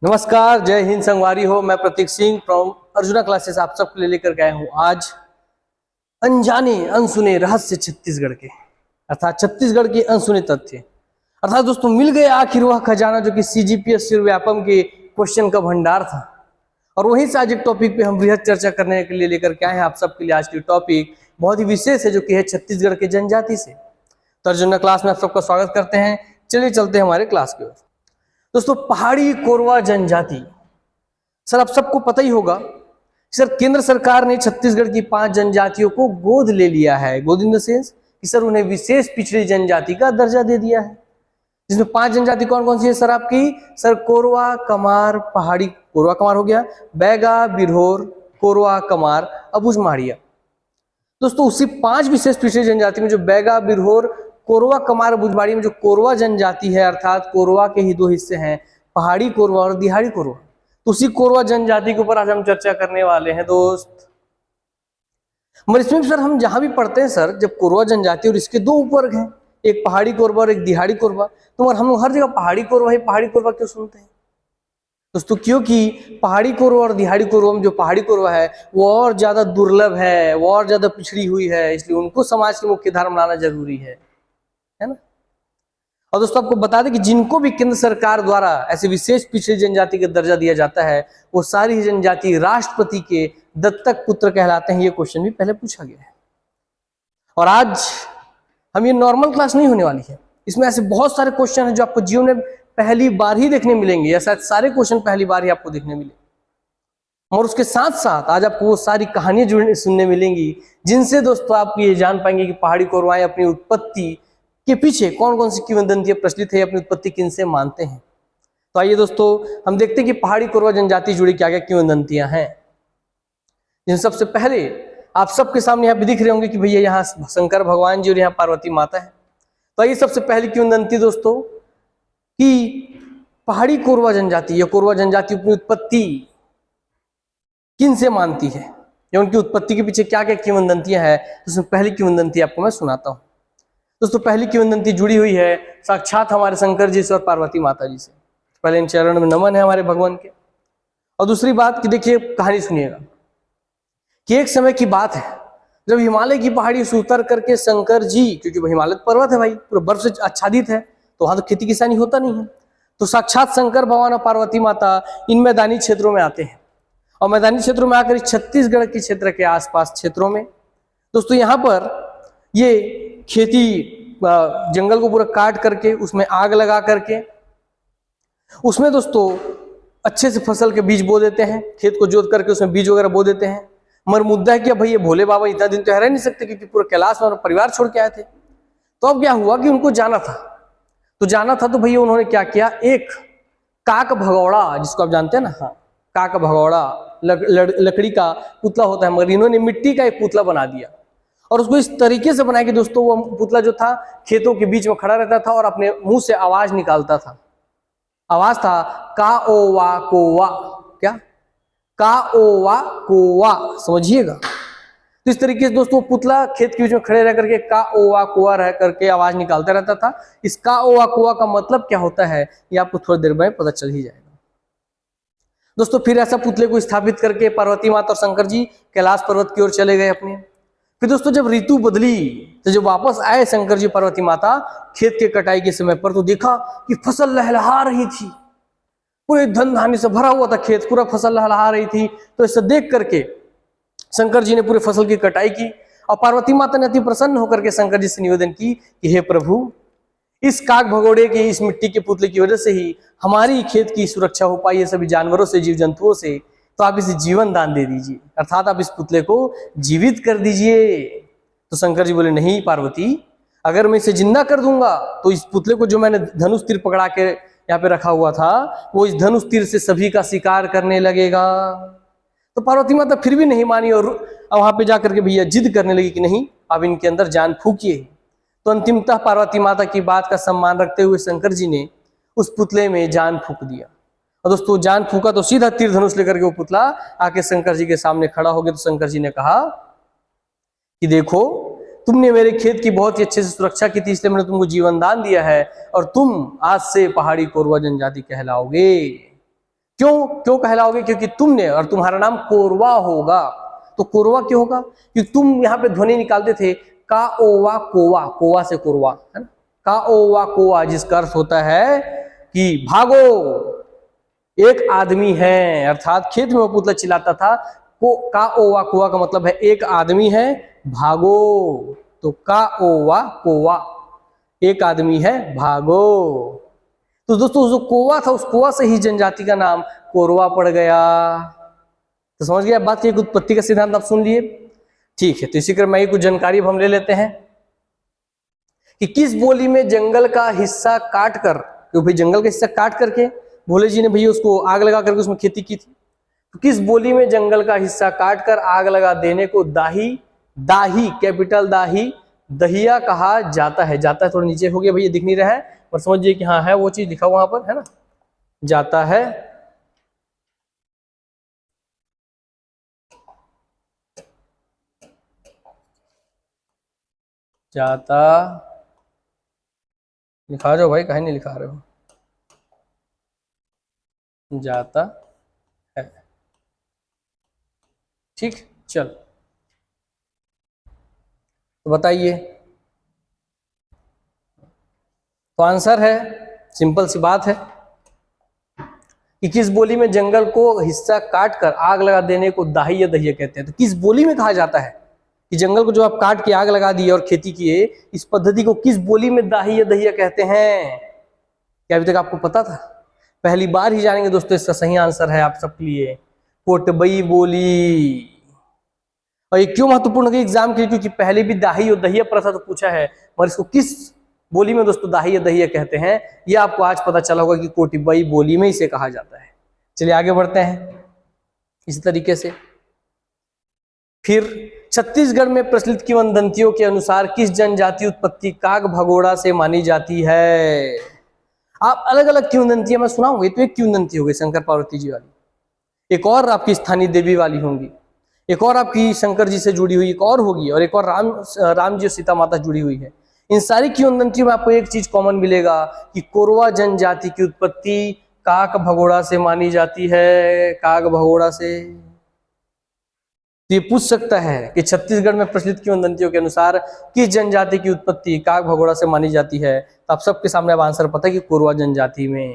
नमस्कार, जय हिंद संगवारी हो। मैं प्रतीक सिंह फ्रॉम अर्जुना क्लासेस आप सबके लिए लेकर गया हूं आज अनजाने अनसुने रहस्य छत्तीसगढ़ के, अर्थात छत्तीसगढ़ के अनसुने तथ्य। अर्थात दोस्तों, मिल गए आखिर वह खजाना जो कि CGPS व्यापम के क्वेश्चन का भंडार था। और वहीं से आज एक टॉपिक पे हम बृहद चर्चा करने के लिए लेकर के आए हैं आप सबके लिए। आज की टॉपिक बहुत ही विशेष है जो कि है छत्तीसगढ़ के जनजाति से। तो अर्जुना क्लास में आप सबका स्वागत करते हैं। चलिए चलते हैं हमारे क्लास की ओर। दोस्तों, पहाड़ी कोरवा जनजाति, सर आप सबको पता ही होगा सर, केंद्र सरकार ने छत्तीसगढ़ की 5 जनजातियों को गोद ले लिया है। गोद इन द सेंस कि सर उन्हें विशेष पिछड़ी जनजाति का दर्जा दे दिया है, जिसमें 5 जनजाति कौन कौन सी है सर आपकी? सर कोरवा, कमार, पहाड़ी कोरवा कमार हो गया, बैगा, बिरहोर, कोरवा, कमार, अबुझ माड़िया। दोस्तों, उसी 5 विशेष पिछड़ी जनजाति में जो बैगा, बिरहोर, कोरवा, कमार, बुझमाड़ी में जो कोरवा जनजाति है, अर्थात कोरवा के ही 2 हिस्से हैं, पहाड़ी कोरवा और दिहाड़ी कोरवा। तो उसी कोरवा जनजाति के ऊपर आज हम चर्चा करने वाले हैं दोस्त। मगर इसमें सर हम जहां भी पढ़ते हैं सर, जब कोरवा जनजाति और इसके 2 उपवर्ग हैं, एक पहाड़ी कोरवा और एक दिहाड़ी कोरवा, तो मगर हम लोग हर जगह पहाड़ी कोरवा ही पहाड़ी कोरवा क्यों सुनते हैं दोस्तों? क्योंकि पहाड़ी कोरवा और दिहाड़ी कोरवा में जो पहाड़ी कोरवा है वो और ज्यादा दुर्लभ है, वो और ज्यादा पिछड़ी हुई है, इसलिए उनको समाज की मुख्य धारा बनाना जरूरी है ना। और दोस्तों, आपको बता दें कि जिनको भी केंद्र सरकार द्वारा ऐसे विशेष पिछड़ी जनजाति का दर्जा दिया जाता है, वो सारी जनजाति राष्ट्रपति के दत्तक पुत्र कहलाते हैं। ये क्वेश्चन भी पहले पूछा गया है। और आज हम ये नॉर्मल क्लास नहीं होने वाली है, इसमें ऐसे बहुत सारे क्वेश्चन हैं जो आपको जीवन में पहली बार ही देखने मिलेंगे, या शायद सारे क्वेश्चन पहली बार ही आपको देखने मिले। और उसके साथ साथ आज आपको वो सारी कहानियां सुनने मिलेंगी जिनसे दोस्तों आप ये जान पाएंगे कि पहाड़ी कोरवाएं अपनी उत्पत्ति के पीछे कौन कौन सी किंवदंतियां प्रचलित है, अपनी उत्पत्ति किनसे मानते हैं। तो आइए दोस्तों, हम देखते हैं कि पहाड़ी कोरवा जनजाति जुड़ी क्या क्या किंवदंतियां हैं। जिन सबसे पहले आप सबके सामने यहाँ पे दिख रहे होंगे कि भैया यहाँ शंकर भगवान जी और यहाँ पार्वती माता है। तो आइए सबसे पहली किंवदंती दोस्तों कि पहाड़ी कोरवा जनजाति या कोरवा जनजाति अपनी उत्पत्ति किन से मानती है या उनकी उत्पत्ति के पीछे क्या क्या किंवदंतियां हैं। तो उसमें पहली किंवदंती आपको मैं सुनाता हूं दोस्तों। पहली किंवदंती जुड़ी हुई है साक्षात हमारे शंकर जी से और पार्वती माता जी से। पहले इन चरण में नमन है हमारे भगवान के। और दूसरी बात कि देखिए, कहानी सुनिएगा कि एक समय की बात है जब हिमालय की पहाड़ी से उतर करके शंकर जी, क्योंकि हिमालय पर्वत है भाई, पूरा बर्फ से आच्छादित है, तो वहां तो खेती किसानी होता नहीं है, तो साक्षात शंकर भगवान और पार्वती माता इन मैदानी क्षेत्रों में आते हैं। और मैदानी क्षेत्रों में आकर छत्तीसगढ़ के क्षेत्र के आसपास क्षेत्रों में दोस्तों यहाँ पर ये खेती जंगल को पूरा काट करके उसमें आग लगा करके उसमें दोस्तों अच्छे से फसल के बीज बो देते हैं, खेत को जोत करके उसमें बीज वगैरह बो देते हैं। मगर मुद्दा है कि भाई ये भोले बाबा इतना दिन तो रह नहीं सकते, क्योंकि पूरा कैलाश में परिवार छोड़ के आए थे। तो अब क्या हुआ कि उनको जाना था, तो भैया उन्होंने क्या किया, एक काक भगौड़ा, जिसको आप जानते हैं ना, हाँ, काक भगौड़ा लकड़ी का पुतला होता है, मगर इन्होंने मिट्टी का एक पुतला बना दिया। और उसको इस तरीके से बनाया कि दोस्तों वो पुतला जो था खेतों के बीच में खड़ा रहता था और अपने मुंह से आवाज निकालता था। आवाज था का ओ वा कोवा, क्या का ओ वा कोवा, समझिएगा। तो इस तरीके से दोस्तों पुतला खेत के बीच में खड़े रह करके का ओ वा कोवा रह करके आवाज निकालता रहता था। इस का ओ वा कोवा का मतलब क्या होता है ये आपको थोड़ी देर में पता चल ही जाएगा दोस्तों। फिर ऐसा पुतले को स्थापित करके पार्वती माता और शंकर जी कैलाश पर्वत की ओर चले गए अपने। फिर दोस्तों जब ऋतु बदली तो जब वापस आए शंकर जी पार्वती माता खेत के कटाई के समय पर, तो देखा कि फसल लहलहा रही थी, पूरे धन धान्य से भरा हुआ था खेत, पूरा फसल लहलहा रही थी। तो इसे देख करके शंकर जी ने पूरे फसल की कटाई की और पार्वती माता ने अति प्रसन्न होकर के शंकर जी से निवेदन की कि हे प्रभु, इस काक भगोड़े के, इस मिट्टी के पुतले की वजह से ही हमारी खेत की सुरक्षा हो पाई है सभी जानवरों से, जीव जंतुओं से, तो आप इसे जीवन दान दे दीजिए, अर्थात आप इस पुतले को जीवित कर दीजिए। तो शंकर जी बोले नहीं पार्वती, अगर मैं इसे जिंदा कर दूंगा तो इस पुतले को जो मैंने धनुष तीर पकड़ा के यहाँ पे रखा हुआ था, वो इस धनुष तीर से सभी का शिकार करने लगेगा। तो पार्वती माता फिर भी नहीं मानी और वहां पे जाकर के भैया जिद करने लगी कि नहीं, अब इनके अंदर जान फूकिए। तो अंतिमतः पार्वती माता की बात का सम्मान रखते हुए शंकर जी ने उस पुतले में जान फूक दिया। और दोस्तों जान फूका तो सीधा तीर धनुष लेकर के वो पुतला आके शंकर जी के सामने खड़ा हो गया। तो शंकर जी ने कहा कि देखो, तुमने मेरे खेत की बहुत ही अच्छे से सुरक्षा की थी, इसलिए मैंने तुमको जीवन दान दिया है और तुम आज से पहाड़ी कोरवा जनजाति कहलाओगे। क्यों क्यों कहलाओगे? क्योंकि तुमने, और तुम्हारा नाम कोरवा होगा। तो कोरवा क्यों होगा? क्योंकि तुम यहाँ पे ध्वनि निकालते थे का ओवा कोवा, कोवा से कोरवा, है ना, का ओवा कोवा, जिसका अर्थ होता है कि भागो, एक आदमी है। अर्थात खेत में वो पुतला चिल्लाता था, को का ओवा कोवा का मतलब है एक आदमी है, भागो। तो का ओवा कोवा, एक आदमी है, भागो। तो दोस्तों जो कोवा था, उस कोवा से ही जनजाति का नाम कोरवा पड़ गया। तो समझ गया बात की उत्पत्ति का सिद्धांत आप सुन लिए। ठीक है, तो इसी क्रम में कुछ जानकारी अब हम ले लेते हैं कि किस बोली में जंगल का हिस्सा काट कर, क्योंकि भाई जंगल का हिस्सा काट करके भोले जी ने भैया उसको आग लगा करके उसमें खेती की थी। तो किस बोली में जंगल का हिस्सा काट कर आग लगा देने को दाही, दाही कैपिटल दाही, दहिया कहा जाता है? जाता है थोड़ा नीचे हो गया भैया, दिख नहीं रहा है, पर समझिए कि हाँ है, वो चीज लिखा वहां पर है ना, जाता है। जाता, लिखा जाओ भाई, कहीं नहीं लिखा रहे हो, जाता है। ठीक, चल तो बताइए, तो आंसर है, सिंपल सी बात है कि किस बोली में जंगल को हिस्सा काट कर आग लगा देने को दाही या दहिया कहते हैं। तो किस बोली में कहा जाता है कि जंगल को जो आप काट के आग लगा दिए और खेती किए, इस पद्धति को किस बोली में दाही या दहिया कहते हैं? क्या अभी तक आपको पता था? पहली बार ही जानेंगे दोस्तों। इसका सही आंसर है आप सबके लिए कोटबई बोली। और ये क्यों महत्वपूर्ण है एग्जाम के लिए? क्योंकि पहले भी दाही और दहिया प्रथा तो पूछा है, और इसको किस बोली में दोस्तों दाही या दहिया कहते हैं, ये आपको आज पता चला होगा कि कोटिबई बोली में इसे कहा जाता है। चलिए आगे बढ़ते हैं इसी तरीके से। फिर छत्तीसगढ़ में प्रचलित किंवदंतियों के अनुसार किस जनजाति उत्पत्ति काग भगोड़ा से मानी जाती है? आप अलग अलग किंवदंतियां मैं सुनाऊंगी, तो एक किंवदंती हो गई शंकर पार्वती जी वाली, एक और आपकी स्थानीय देवी वाली होंगी, एक और आपकी शंकर जी से जुड़ी हुई एक और होगी, और एक और राम जी और सीता माता जुड़ी हुई है। इन सारी किंवदंतियों में आपको एक चीज कॉमन मिलेगा कि कोरवा जनजाति की उत्पत्ति काक भगोड़ा से मानी जाती है, काग भगोड़ा से। तो ये पूछ सकता है कि छत्तीसगढ़ में प्रचलित किंवदंतियों के अनुसार किस जनजाति की उत्पत्ति काग भगोड़ा से मानी जाती है? तो आप सबके सामने अब आंसर पता है कि कोरवा जनजाति में।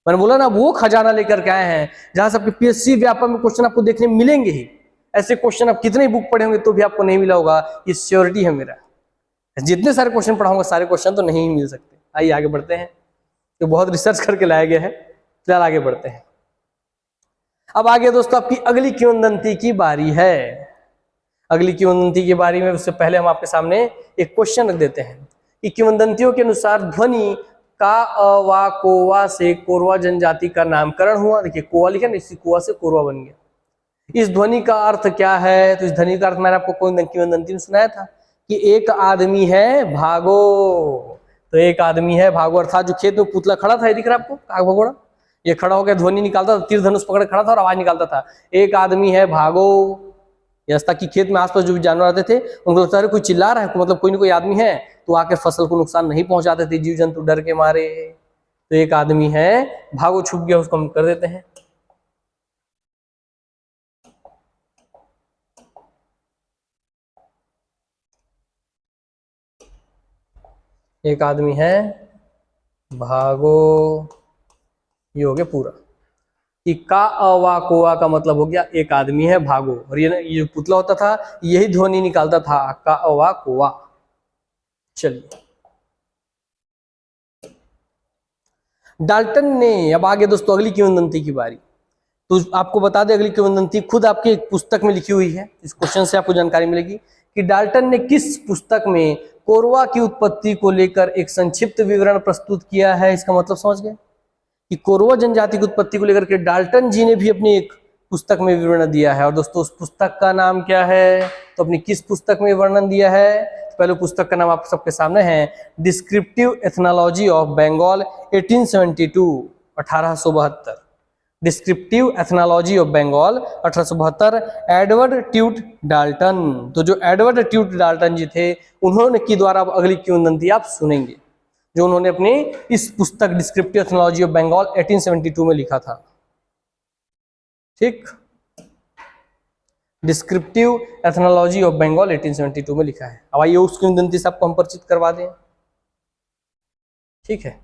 मैंने बोला ना, वो खजाना लेकर के आए हैं जहां से आपके पीएससी व्यापक में क्वेश्चन आपको देखने मिलेंगे ही। ऐसे क्वेश्चन आप कितने बुक पढ़े होंगे तो भी आपको नहीं मिला होगा, ये श्योरिटी है मेरा। जितने सारे क्वेश्चन पढ़ाऊंगा सारे क्वेश्चन तो नहीं मिल सकते। आइए आगे बढ़ते हैं, तो बहुत रिसर्च करके लाया गया है। फिलहाल आगे बढ़ते हैं। अब आगे दोस्तों आपकी अगली किंवदंती की बारी है। अगली किंवदंती की बारी में उससे पहले हम आपके सामने एक क्वेश्चन रख देते हैं कि किंवदंतियों के अनुसार ध्वनि का अवा कोवा से कोरवा जनजाति का नामकरण हुआ। देखिए कोवा लिखा ना, इसी कोवा से कोरवा बन गया। इस ध्वनि का अर्थ क्या है? तो इस ध्वनि का अर्थ मैंने आपको कोई किंवदंती में सुनाया था कि एक आदमी है, भागो। तो एक आदमी है, भागो, अर्थात जो खेत में पुतला खड़ा था, ये दिख रहा है आपको, काग भगोड़ा, ये खड़ा होकर ध्वनि निकालता था, तीर धनुष पकड़ खड़ा था और आवाज निकालता था, एक आदमी है, भागो। ताकि खेत में आसपास जो भी जानवर आते थे उनको लगता है कोई चिल्ला रहा है, मतलब कोई ना कोई आदमी है, तो आके फसल को नुकसान नहीं पहुंचाते थे जीव जंतु डर के मारे। तो एक आदमी है, भागो, छुप गया, उसको हम कर देते हैं। एक आदमी है, भागो, ये हो गया पूरा। कि का अवा कोवा का मतलब हो गया एक आदमी है, भागो। और ये जो पुतला होता था यही ध्वनि निकालता था, का अवा कोवा। चलिए डाल्टन ने, अब आगे दोस्तों अगली किंवदंती की बारी। तो आपको बता दें अगली किंवदंती खुद आपकी एक पुस्तक में लिखी हुई है। इस क्वेश्चन से आपको जानकारी मिलेगी कि डाल्टन ने किस पुस्तक में कोरवा की उत्पत्ति को लेकर एक संक्षिप्त विवरण प्रस्तुत किया है। इसका मतलब समझ गए कि कोरवा जनजाति की उत्पत्ति को लेकर के डाल्टन जी ने भी अपनी एक पुस्तक में विवरण दिया है। और दोस्तों उस पुस्तक का नाम क्या है? तो अपनी किस पुस्तक में वर्णन दिया है? तो पहले पुस्तक का नाम आप सबके सामने है, descriptive ethnology of Bengal 1872, 1872। Descriptive ethnology of Bengal 1872, Edward Tuite Dalton. तो जो एडवर्ड ट्यूट डाल्टन जी थे उन्होंने की द्वारा अगली किंवदंती आप सुनेंगे, जो उन्होंने अपनी इस पुस्तक डिस्क्रिप्टिव एथनोलॉजी ऑफ बंगाल 1872 में लिखा था। ठीक, डिस्क्रिप्टिव एथनोलॉजी ऑफ बंगाल 1872 में लिखा है। अब आइए उस किंवदंती से आपको हम परिचित करवा दें। ठीक है,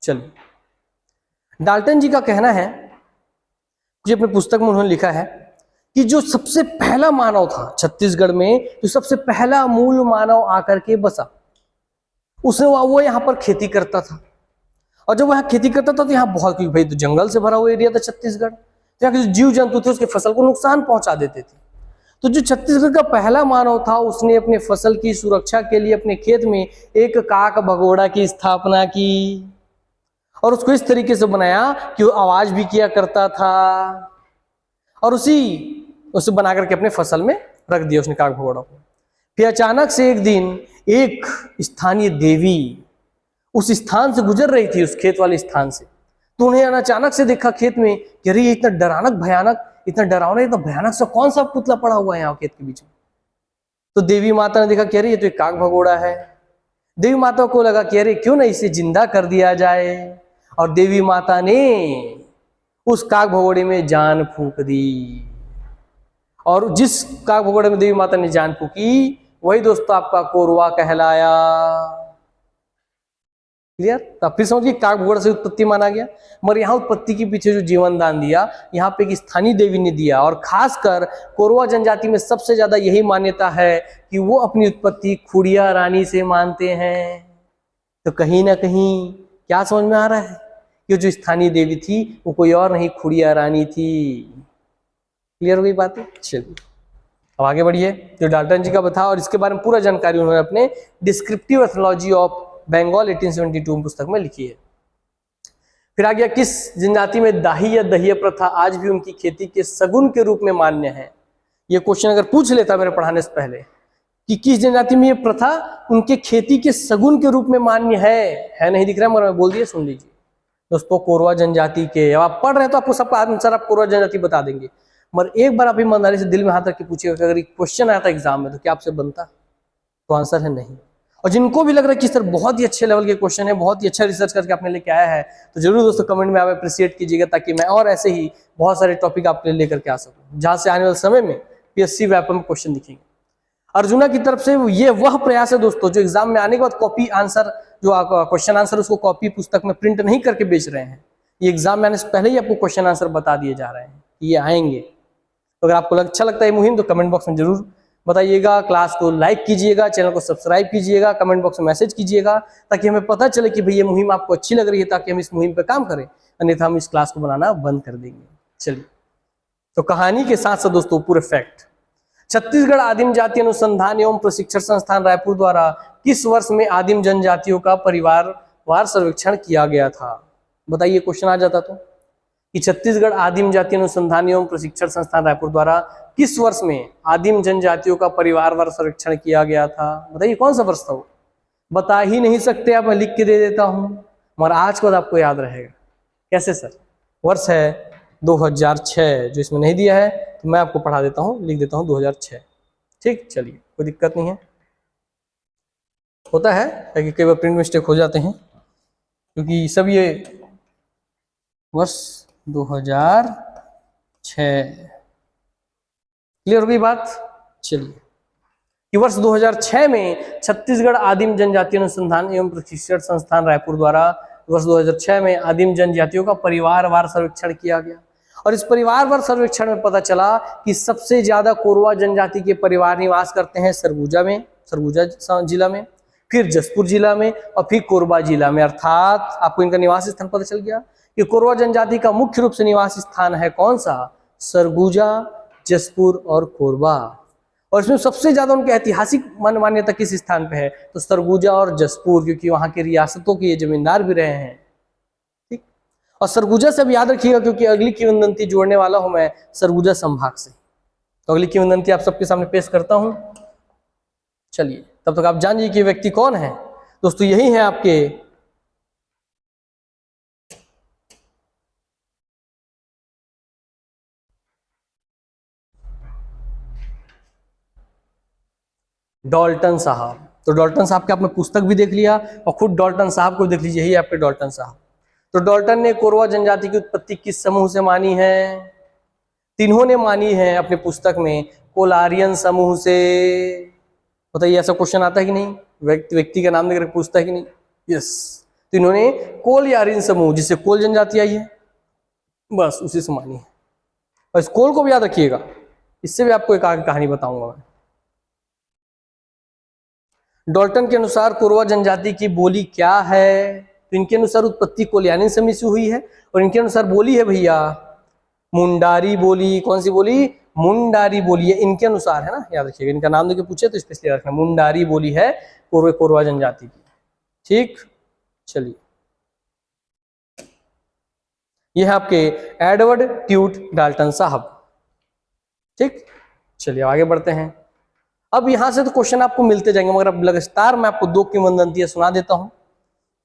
चलिए। डाल्टन जी का कहना है, जो अपनी पुस्तक में उन्होंने लिखा है कि जो सबसे पहला मानव था छत्तीसगढ़ में, जो सबसे पहला मूल मानव आकर के बसा, उसने वो यहाँ पर खेती करता था। और जब वह खेती करता था तो यहाँ बहुत, भाई तो जंगल से भरा हुआ एरिया था छत्तीसगढ़, तो यहाँ के जो जीव जंतु थे उसके फसल को नुकसान पहुंचा देते थे। तो जो छत्तीसगढ़ का पहला मानव था उसने अपने फसल की सुरक्षा के लिए अपने खेत में एक काक भगोड़ा की स्थापना की, और उसको इस तरीके से बनाया कि वो आवाज भी किया करता था, और उसे बना करके अपने फसल में रख दिया उसने काक भगोड़ा को। फिर अचानक से एक दिन एक स्थानीय देवी उस स्थान से गुजर रही थी, उस खेत वाले स्थान से, तो उन्हें अचानक से देखा खेत में कि अरे ये इतना डरावना इतना भयानक सा कौन सा पुतला पड़ा हुआ है यहाँ खेत के बीच में। तो देवी माता ने देखा कि अरे ये तो एक काक भगोड़ा है। देवी माता को लगा कि अरे क्यों ना इसे जिंदा कर दिया जाए, और देवी माता ने उस काक भगोड़े में जान फूंक दी, और जिस काक भगोड़े में देवी माता ने जान फूंकी वही दोस्तों आपका कोरवा कहलाया। क्लियर? तब फिर समझिए काक भगोड़ा से उत्पत्ति माना गया, मगर यहाँ उत्पत्ति के पीछे जो जीवन दान दिया यहाँ पे एक स्थानीय देवी ने दिया, और खासकर कोरवा जनजाति में सबसे ज्यादा यही मान्यता है कि वो अपनी उत्पत्ति खुड़िया रानी से मानते हैं। तो कहीं ना कहीं क्या समझ में आ रहा है कि जो स्थानीय देवी थी वो कोई और नहीं, खुड़िया रानी थी। क्लियर हो गई बात? चलिए अब आगे बढ़िए। जो डाल्टन जी का बताया और इसके बारे में पूरा जानकारी उन्होंने अपने डिस्क्रिप्टिव एथनोलॉजी ऑफ बंगाल 1872 पुस्तक में लिखी है। फिर आ गया, किस जनजाति में दाही या दहिया प्रथा आज भी उनकी खेती के सगुन के रूप में मान्य है। ये क्वेश्चन अगर पूछ लेता मेरे पढ़ाने से पहले कि किस जनजाति में ये प्रथा उनके खेती के सगुन के रूप में मान्य है नहीं दिख रहा है मगर मैं बोल दिया, सुन लीजिए दोस्तों, कोरवा जनजाति के। अब आप पढ़ रहे हैं तो आपको सबका आंसर आप कोरवा जनजाति बता देंगे, मगर एक बार आप ईमानदारी से दिल में हाथ रख के पूछिएगा कि अगर क्वेश्चन आया था एग्जाम में तो क्या आपसे बनता? तो आंसर है नहीं। और जिनको भी लग रहा है कि सर बहुत ही अच्छे लेवल के क्वेश्चन है, बहुत ही अच्छा रिसर्च करके आपने लेके आया है, तो जरूर दोस्तों कमेंट में आप अप्रिशिएट कीजिएगा, ताकि मैं और ऐसे ही बहुत सारे टॉपिक आपके लिए लेकर के आ सकूं, जहां से आने वाले समय में पीएससी व्यापक में क्वेश्चन दिखेंगे। अर्जुना की तरफ से ये वह प्रयास है दोस्तों जो एग्जाम में आने के बाद कॉपी आंसर, जो क्वेश्चन आंसर उसको कॉपी पुस्तक में प्रिंट नहीं करके बेच रहे हैं। ये एग्जाम में आने से पहले ही आपको क्वेश्चन आंसर बता दिए जा रहे हैं कि ये आएंगे। तो अगर आपको अच्छा लगता है मुहिम तो कमेंट बॉक्स में जरूर बताइएगा, क्लास को लाइक कीजिएगा, चैनल को सब्सक्राइब कीजिएगा, कमेंट बॉक्स में मैसेज कीजिएगा, ताकि हमें पता चले कि भाई ये मुहिम आपको अच्छी लग रही है, ताकि हम इस मुहिम पर काम करें, अन्यथा हम इस क्लास को बनाना बंद कर देंगे। चलिए, तो कहानी के साथ साथ दोस्तों पूरे फैक्ट। छत्तीसगढ़ आदिम जाति अनुसंधान एवं प्रशिक्षण संस्थान रायपुर द्वारा किस वर्ष में आदिम जनजातियों का परिवारवार सर्वेक्षण किया गया था? बताइए, क्वेश्चन आ जाता तो कि छत्तीसगढ़ आदिम जाति अनुसंधान एवं प्रशिक्षण संस्थान रायपुर द्वारा किस वर्ष में आदिम जनजातियों का परिवारवार सर्वेक्षण किया गया था? बताइए कौन सा वर्ष था वो? बता ही नहीं सकते आप, मैं लिख के दे देता हूं, मगर आज को आपको याद रहेगा। कैसे सर? वर्ष है 2006, जो इसमें नहीं दिया है तो मैं आपको पढ़ा देता हूं, लिख देता हूं 2006। ठीक, चलिए कोई दिक्कत नहीं है, होता है कि कई बार प्रिंट मिस्टेक हो जाते हैं, क्योंकि सब ये वर्ष 2006। क्लियर हो गई बात? चलिए, कि वर्ष 2006 में छत्तीसगढ़ आदिम जनजाति अनुसंधान एवं प्रशिक्षण संस्थान रायपुर द्वारा वर्ष 2006 में आदिम जनजातियों का परिवारवार सर्वेक्षण किया गया, और इस परिवारवार सर्वेक्षण में पता चला कि सबसे ज्यादा कोरवा जनजाति के परिवार निवास करते हैं सरगुजा जिला में, फिर जसपुर जिला में, और फिर कोरबा जिला में। अर्थात आपको इनका निवास स्थान पता चल गया कि कोरवा जनजाति का मुख्य रूप से निवास स्थान है कौन सा? सरगुजा, जसपुर और कोरबा। और इसमें सबसे ज्यादा उनकी ऐतिहासिक मान्यता किस स्थान पे है? तो सरगुजा और जसपुर, क्योंकि वहां के रियासतों के ये जमींदार भी रहे हैं। ठीक, और सरगुजा से अब याद रखिएगा, क्योंकि अगली किंवदंती जोड़ने वाला हूं मैं सरगुजा संभाग से। तो अगली किंवदंती आप सबके सामने पेश करता हूं। चलिए, तब तक आप जानिए कि व्यक्ति कौन है। दोस्तों यही है आपके डॉल्टन साहब। तो डॉल्टन साहब की आपने पुस्तक भी देख लिया और खुद डॉल्टन साहब को देख लीजिए, यही आपके डॉल्टन साहब। तो डॉल्टन ने कोरवा जनजाति की उत्पत्ति किस समूह से मानी है? तिन्होंने मानी है अपने पुस्तक में कोलारियन समूह से। बताइए ऐसा क्वेश्चन आता है कि नहीं? व्यक्ति का नाम देकर पूछता है कि नहीं? यस। तो इन्होंने कोलयारियन समूह, जिससे कोल जनजाति आई है, बस उसी से मानी है। और इस कोल को भी याद रखिएगा, इससे भी आपको एक आगे कहानी बताऊंगा मैं। डॉल्टन के अनुसार कोरवा जनजाति की बोली क्या है? तो इनके अनुसार उत्पत्ति कोलयारियन समूह से हुई है और इनके अनुसार बोली है भैया मुंडारी बोली। कौन सी बोली? मुंडारी बोली है इनके अनुसार, है ना, याद रखिएगा। इनका नाम देके पूछे तो स्पेशली रखना, मुंडारी बोली है कोरवा जनजाति की। ठीक, चलिए यह है आपके एडवर्ड ट्यूट डाल्टन साहब। ठीक, चलिए आगे बढ़ते हैं। अब यहां से तो क्वेश्चन आपको मिलते जाएंगे, मगर अब लगातार मैं आपको 2 किंवदंतियां सुना देता हूं।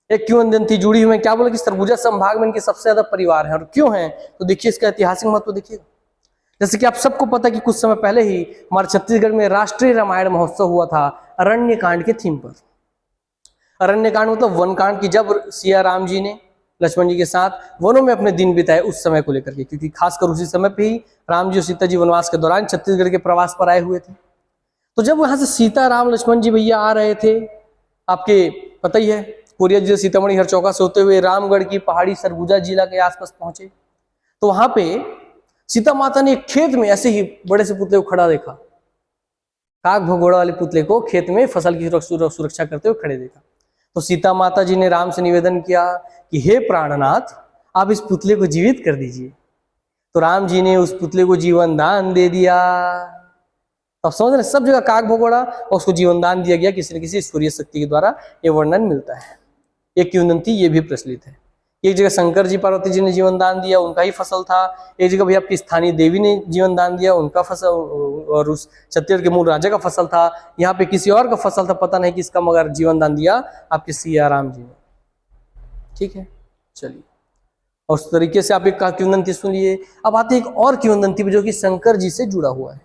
एक किंवदंती जुड़ी हुई है, क्या बोला कि सरगुजा संभाग में इनके सबसे ज्यादा परिवार हैं। और क्यों हैं? तो देखिए इसका ऐतिहासिक महत्व देखिए। जैसे कि आप सबको पता है कि कुछ समय पहले ही हमारे छत्तीसगढ़ में राष्ट्रीय रामायण महोत्सव हुआ था अरण्य कांड के थीम पर। अरण्य कांड मतलब वन कांड की, जब सिया राम जी ने लक्ष्मण जी के साथ वनों में अपने दिन बिताए उस समय को लेकर के, क्योंकि खासकर उसी समय पे ही राम जी और सीता जी वनवास के दौरान छत्तीसगढ़ के प्रवास पर आए हुए थे। तो जब वहां से सीता राम लक्ष्मण जी भैया आ रहे थे, आपके पता ही है, कोरिया जिले सीतामढ़ी हरचौका से होते हुए रामगढ़ की पहाड़ी सरगुजा जिला के आसपास पहुंचे। तो वहां पे सीता माता ने एक खेत में ऐसे ही बड़े से पुतले को खड़ा देखा, काग भगोड़ा वाले पुतले को खेत में फसल की सुरक्षा करते हुए खड़े देखा। तो सीता माता जी ने राम से निवेदन किया कि हे प्राणनाथ, आप इस पुतले को जीवित कर दीजिए। तो राम जी ने उस पुतले को जीवन दान दे दिया। अब समझ रहे, सब जगह काग भगोड़ा और उसको जीवन दान दिया गया किसी न किसी ईश्वरीय शक्ति के द्वारा, ये वर्णन मिलता है। एक किंवदंती ये भी प्रचलित है। एक जगह शंकर जी पार्वती जी ने जीवन दान दिया, उनका ही फसल था। एक जगह भी आपकी स्थानीय देवी ने जीवन दान दिया, उनका फसल, और उस छत्तीसगढ़ के मूल राजा का फसल था। यहाँ पे किसी और का फसल था, पता नहीं किसका, मगर जीवन दान दिया आपके सिया राम जी ने। ठीक है, चलिए, और उस तरीके से आप एक किंवदंती सुन लिए। अब आते एक और किंवदंती जो कि शंकर जी से जुड़ा हुआ है।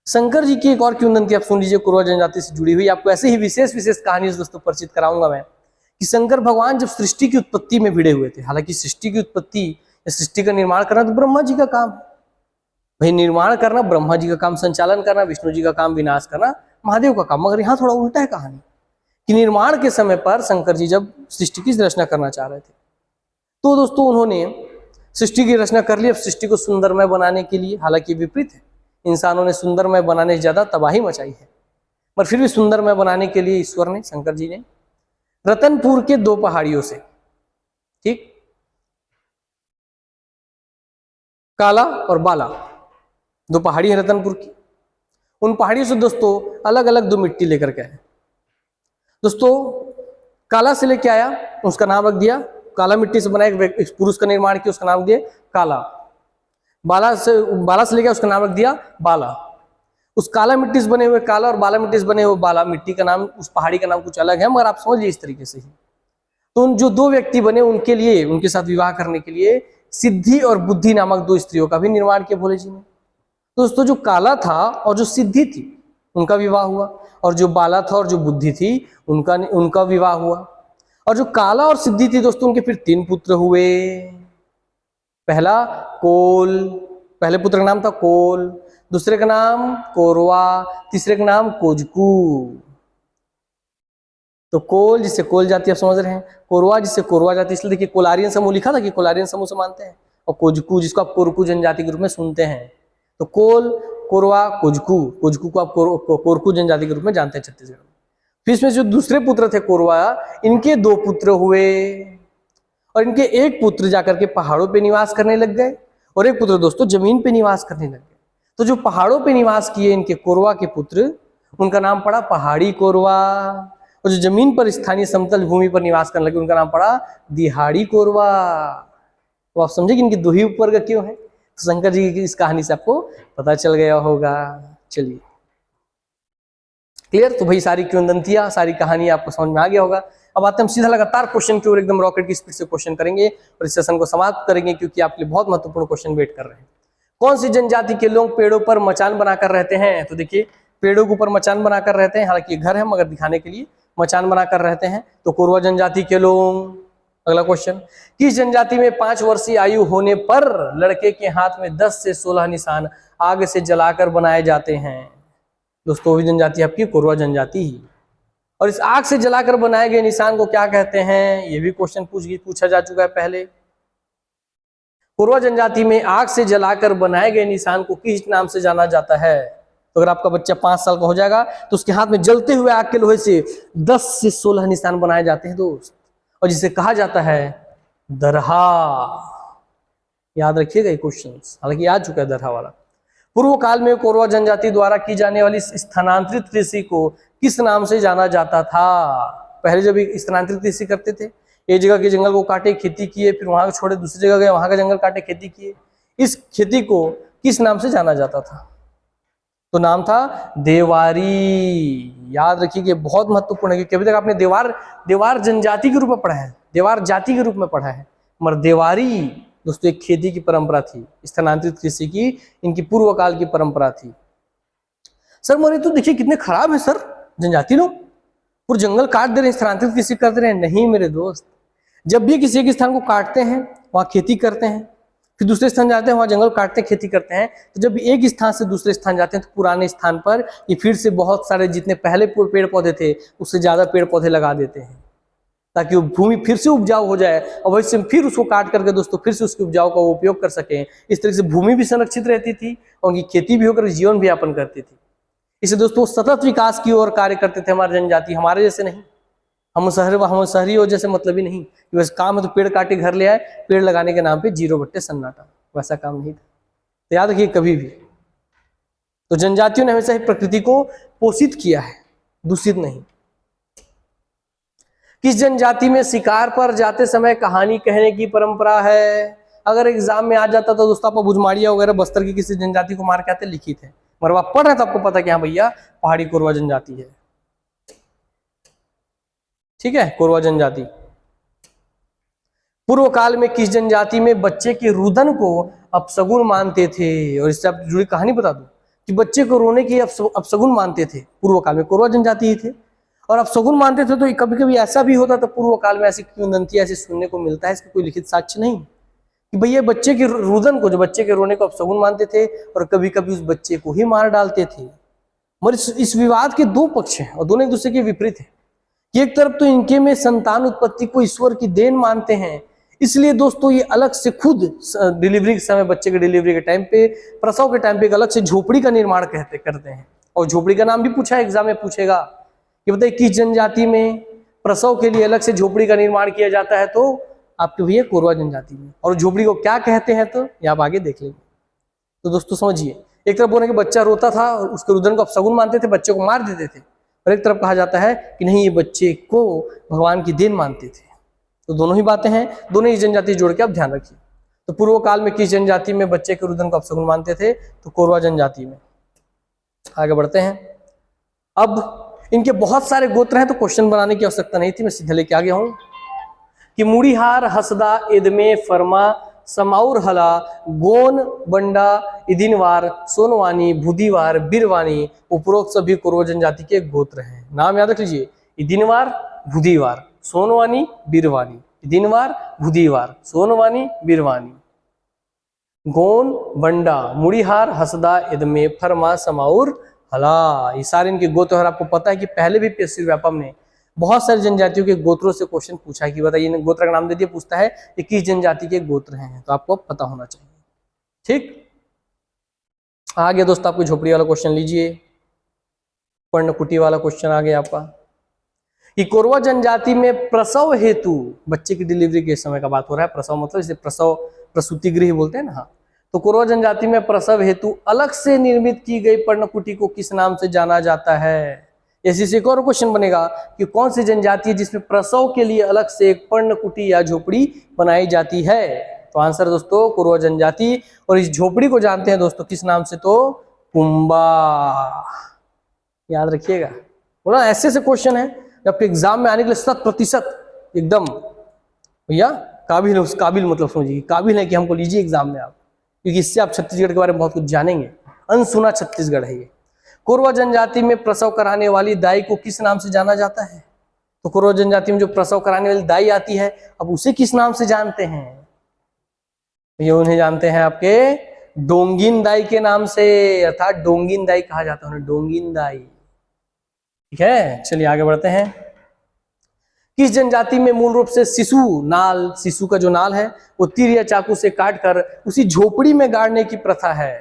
शंकर जी की एक और किंवदंती आप सुन लीजिए, कोरवा जनजाति से जुड़ी हुई। आपको ऐसे ही विशेष कहानी दोस्तों परिचित कराऊंगा मैं कि शंकर भगवान जब सृष्टि की उत्पत्ति में भिड़े हुए थे, हालांकि सृष्टि की उत्पत्ति या सृष्टि का निर्माण करना तो ब्रह्मा जी का काम है भाई, निर्माण करना ब्रह्मा जी का काम, संचालन करना विष्णु जी का काम, विनाश करना महादेव का काम। मगर यहाँ थोड़ा उल्टा है कहानी कि निर्माण के समय पर शंकर जी जब सृष्टि की रचना करना चाह रहे थे, तो दोस्तों उन्होंने सृष्टि की रचना कर ली। अब सृष्टि को सुंदरमय बनाने के लिए, हालांकि विपरीत है, इंसानों ने सुंदरमय बनाने से ज्यादा तबाही मचाई है, पर फिर भी सुंदरमय बनाने के लिए ईश्वर ने, शंकर जी ने रतनपुर के 2 पहाड़ियों से, ठीक, काला और बाला, 2 पहाड़ी है रतनपुर की, उन पहाड़ियों से दोस्तों अलग अलग 2 मिट्टी लेकर के आए। दोस्तों काला से लेके आया, उसका नाम रख दिया, काला मिट्टी से बना एक पुरुष का निर्माण किया, उसका नाम दिया काला। बाला से लेकर उसका नाम रख दिया बाला। उस काला मिट्टी से बने हुए काला और बाला मिट्टी से बने हुए बाला, मिट्टी का नाम, उस पहाड़ी का नाम कुछ अलग है, मगर आप समझ लीजिए इस तरीके से ही। तो उन जो 2 व्यक्ति बने, उनके लिए, उनके साथ विवाह करने के लिए सिद्धि और बुद्धि नामक 2 स्त्रियों का भी निर्माण किया भोले जी ने। दोस्तों जो काला था और जो सिद्धि थी उनका विवाह हुआ, और जो बाला था और जो बुद्धि थी उनका विवाह हुआ। और जो काला और सिद्धि थी दोस्तों, उनके फिर 3 पुत्र हुए। पहला कोल, पहले पुत्र का नाम था कोल, दूसरे का नाम कोरवा, तीसरे का नाम कोजकू। तो कोल जिससे कोल जाति आप समझ रहे हैं, कोरवा जिससे कोरवा जाति, इसलिए देखिए कोलारियन समूह लिखा था कि कोलारियन समूह से मानते हैं, और कोजकू जिसको आप कोरकू जनजाति के रूप में सुनते हैं। तो कोल, कोरवा, कोजकू, कोजकू को आप कोरकू जनजाति के रूप में जानते हैं छत्तीसगढ़ में। फिर इसमें जो दूसरे पुत्र थे कोरवा, इनके 2 पुत्र हुए, और इनके एक पुत्र जाकर के पहाड़ों पे निवास करने लग गए, और एक पुत्र दोस्तों जमीन पे निवास करने लग गए। तो जो पहाड़ों पे निवास किए इनके कोरवा के पुत्र, उनका नाम पड़ा पहाड़ी कोरवा, और जो जमीन पर स्थानीय समतल भूमि पर निवास करने लगे उनका नाम पड़ा दिहाड़ी कोरवा। तो आप समझे कि इनके 2 ही उपवर्ग क्यों है। तो शंकर जी की इस कहानी से आपको पता चल गया होगा। चलिए क्लियर। तो भाई सारी किंवदंतियां, सारी कहानी आपको समझ में आ गया होगा। अब आते हम सीधा लगातार क्वेश्चन की ओर, एकदम रॉकेट की स्पीड से क्वेश्चन करेंगे और इस सेशन को समाप्त करेंगे, क्योंकि आपके लिए बहुत महत्वपूर्ण क्वेश्चन वेट कर रहे हैं। कौन सी जनजाति के लोग पेड़ों पर मचान बनाकर रहते हैं? तो देखिए पेड़ों के ऊपर मचान बनाकर रहते हैं, हालांकि घर है मगर दिखाने के लिए मचान बनाकर रहते हैं। तो कोरवा जनजाति के लोग। अगला क्वेश्चन, किस जनजाति में 5 वर्षीय आयु होने पर लड़के के हाथ में 10 से 16 निशान आग से जलाकर बनाए जाते हैं? दोस्तों वही जनजाति आपकी कोरवा जनजाति ही। और इस आग से जलाकर बनाए गए निशान को क्या कहते हैं? ये भी क्वेश्चन पूछा जा चुका है पहले। कोरवा जनजाति में आग से जलाकर बनाए गए निशान को किस नाम से जाना जाता है? तो अगर आपका बच्चा 5 साल का हो जाएगा तो उसके हाथ में जलते हुए आग के लोहे से 10 से 16 निशान बनाए जाते हैं दोस्त, और जिसे कहा जाता है दरहा। याद रखिएगा ये क्वेश्चन, हालांकि आ चुका है दरहा वाला। पूर्व काल में कोरवा जनजाति द्वारा की जाने वाली स्थानांतरित कृषि को किस नाम से जाना जाता था? पहले जब स्थानांतरित कृषि करते थे, एक जगह के जंगल को काटे खेती किए, फिर वहां छोड़े दूसरी जगह गए वहां का जंगल काटे खेती किए, इस खेती को किस नाम से जाना जाता था? तो नाम था देवारी। याद रखिए कि बहुत महत्वपूर्ण है, क्योंकि अभी तक आपने देवार जनजाति के रूप में पढ़ा है, देवार जाति के रूप में पढ़ा है, मगर देवारी दोस्तों एक खेती की परंपरा थी, स्थानांतरित कृषि की इनकी पूर्व काल की परंपरा थी। सर मोरे तो देखिए कितने खराब है सर जनजाति लोग, पूरे जंगल काट दे रहे हैं, स्थानांतरित कृषि कर दे रहे हैं। नहीं मेरे दोस्त, जब भी किसी एक स्थान को काटते हैं वहां खेती करते हैं, फिर दूसरे स्थान जाते हैं वहां जंगल काटते हैं खेती करते हैं, तो जब एक स्थान से दूसरे स्थान जाते हैं तो पुराने स्थान पर ये फिर से बहुत सारे जितने पहले पेड़ पौधे थे उससे ज्यादा पेड़ पौधे लगा देते हैं, ताकि वो भूमि फिर से उपजाऊ हो जाए, और वैसे फिर उसको काट करके दोस्तों फिर से उसके उपजाऊ का वो उपयोग कर सकें। इस तरह से भूमि भी संरक्षित रहती थी और उनकी खेती भी होकर जीवन भी यापन करती थी। इससे दोस्तों सतत विकास की ओर कार्य करते थे हमारे जनजाति, हमारे जैसे नहीं। हम शहरी हो जैसे मतलब ही नहीं कि बस काम है तो पेड़ काटे घर ले आए, पेड़ लगाने के नाम पे 0 बट्टे सन्नाटा, वैसा काम नहीं था। तो याद रखिए कभी भी तो जनजातियों ने हमेशा ही प्रकृति को पोषित किया है, दूषित नहीं। किस जनजाति में शिकार पर जाते समय कहानी कहने की परंपरा है? अगर एग्जाम में आ जाता तो दोस्तों आप भुजमाड़िया वगैरह बस्तर की किसी जनजाति को मार के आते लिखी थे, मगर आप पढ़ रहे तो आपको पता कि हाँ भैया पहाड़ी कोरवा जनजाति है। ठीक है, कोरवा जनजाति। पूर्व काल में किस जनजाति में बच्चे के रुदन को अपशगुन मानते थे? और इससे आप जुड़ी कहानी बता दूं कि बच्चे को रोने की अपशगुन मानते थे पूर्व काल में, कोरवा जनजाति ही थे और अपशगुन मानते थे। तो कभी कभी ऐसा भी होता था पूर्व काल में, ऐसी किंवदंती ऐसे सुनने को मिलता है, इसका कोई लिखित साक्ष्य नहीं कि भैया बच्चे के रुदन को, जो बच्चे के रोने को अपशगुन मानते थे, और कभी कभी उस बच्चे को ही मार डालते थे। मगर इस विवाद के 2 पक्ष हैं और दोनों एक दूसरे के विपरीत हैं। एक तरफ तो इनके में संतान उत्पत्ति को ईश्वर की देन मानते हैं, इसलिए दोस्तों ये अलग से खुद डिलीवरी के समय, बच्चे के डिलीवरी के टाइम पे, प्रसव के टाइम पे एक अलग से झोपड़ी का निर्माण करते हैं। और झोपड़ी का नाम भी पूछा एग्जाम में पूछेगा कि बताइए किस जनजाति में प्रसव के लिए अलग से झोपड़ी का निर्माण किया जाता है? तो आपके भैया कोरवा जनजाति में। और झोपड़ी को क्या कहते हैं तो ये आप आगे देख लेंगे। तो दोस्तों समझिए, एक तरफ बोले कि बच्चा रोता था और उसके रुदन को अपशगुन मानते थे, बच्चे को मार देते थे, और एक तरफ कहा जाता है कि नहीं ये बच्चे को भगवान की देन मानते थे। तो दोनों ही बातें हैं, दोनों ही जनजाति जोड़ के आप ध्यान रखिए। तो पूर्व काल में किस जनजाति में बच्चे के रुदन को अपशगुन मानते थे? तो कोरवा जनजाति में। आगे बढ़ते हैं। अब इनके बहुत सारे गोत्र हैं तो क्वेश्चन बनाने की आवश्यकता नहीं थी, मैं सीधे लेके आ गया हूं कि मुड़ीहार, हसदा, इदमे, फरमा, समाउर हला, गोन, बंडा, इदिनवार, सोनवानी, भुदीवार, बिरवानी उपरोक्त सभी कोरवा जनजाति के गोत्र हैं। नाम याद रख लीजिए, इदिनवार, भुदीवार, सोनवानी, बिरवानी, इदिनवार, भुदीवार, सोनवानी, बिरवानी, गोन, बंडा, मुड़ीहार, हसदा, इदमे, फरमा, समाउर हला, ये सारे इनके गोत्र। और आपको पता है कि पहले भी पीएससी व्यापम ने बहुत सारी जनजातियों के गोत्रों से क्वेश्चन पूछा है कि बताइए गोत्र का नाम दे दिया, पूछता है कि किस जनजाति के गोत्र हैं, तो आपको पता होना चाहिए। ठीक, आगे दोस्तों आपको झोपड़ी वाला क्वेश्चन लीजिए, पर्णकुटी वाला क्वेश्चन आ गया आपका कि कोरवा जनजाति में प्रसव हेतु, बच्चे की डिलीवरी के समय का बात हो रहा है, प्रसव मतलब इसे प्रसव प्रसूति गृह बोलते हैं ना। हाँ, तो कोरवा जनजाति में प्रसव हेतु अलग से निर्मित की गई पर्णकुटी को किस नाम से जाना जाता है? ऐसे से एक और क्वेश्चन बनेगा कि कौन सी जनजाति है जिसमें प्रसव के लिए अलग से एक पर्णकुटी या झोपड़ी बनाई जाती है? तो आंसर दोस्तों कोरवा जनजाति। और इस झोपड़ी को जानते हैं दोस्तों किस नाम से? तो कुंबा। याद रखिएगा, बोला ऐसे से क्वेश्चन है जबकि एग्जाम में आने के लिए 100% एकदम भैया काबिल है, उस काबिल मतलब समझिए काबिल है कि हमको लीजिए एग्जाम में आप, क्योंकि इससे आप छत्तीसगढ़ के बारे में बहुत कुछ जानेंगे। अनसुना छत्तीसगढ़ है ये। कोरवा जनजाति में प्रसव कराने वाली दाई को किस नाम से जाना जाता है? तो कोरवा जनजाति में जो प्रसव कराने वाली दाई आती है, अब उसे किस नाम से जानते हैं? ये उन्हें जानते हैं आपके डोंगिन दाई के नाम से, अर्थात डोंगिन दाई कहा जाता है उन्हें, डोंगिन दाई। ठीक है, चलिए आगे बढ़ते हैं। किस जनजाति में मूल रूप से शिशु नाल, शिशु का जो नाल है वो तीर या चाकू से काटकर उसी झोपड़ी में गाड़ने की प्रथा है?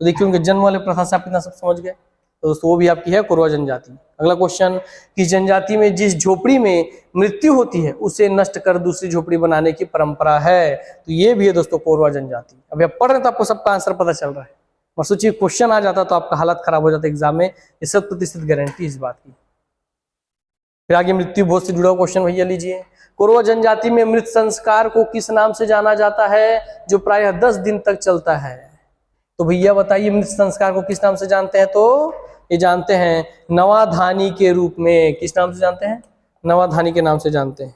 तो देखिए उनके जन्म वाले प्रथा से आप इतना सब समझ गए, तो दोस्तों वो भी आपकी है कोरवा जनजाति। अगला क्वेश्चन, किस जनजाति में जिस झोपड़ी में मृत्यु होती है उसे नष्ट कर दूसरी झोपड़ी बनाने की परंपरा है? तो ये भी है दोस्तों कोरवा जनजाति। अभी आप पढ़ रहे हैं तो आपको सबका आंसर पता चल रहा है, और सोचिए क्वेश्चन आ जाता तो आपका हालत खराब हो जाता एग्जाम में, ये 100% गारंटी इस बात की। फिर आगे मृत्यु भोज से जुड़ा हुआ क्वेश्चन भैया लीजिए। कोरवा जनजाति में मृत संस्कार को किस नाम से जाना जाता है जो प्रायः 10 दिन तक चलता है? तो भैया बताइए मृत संस्कार को किस नाम से जानते हैं? तो ये जानते हैं नवाधानी के रूप में। किस नाम से जानते हैं? नवाधानी के नाम से जानते हैं।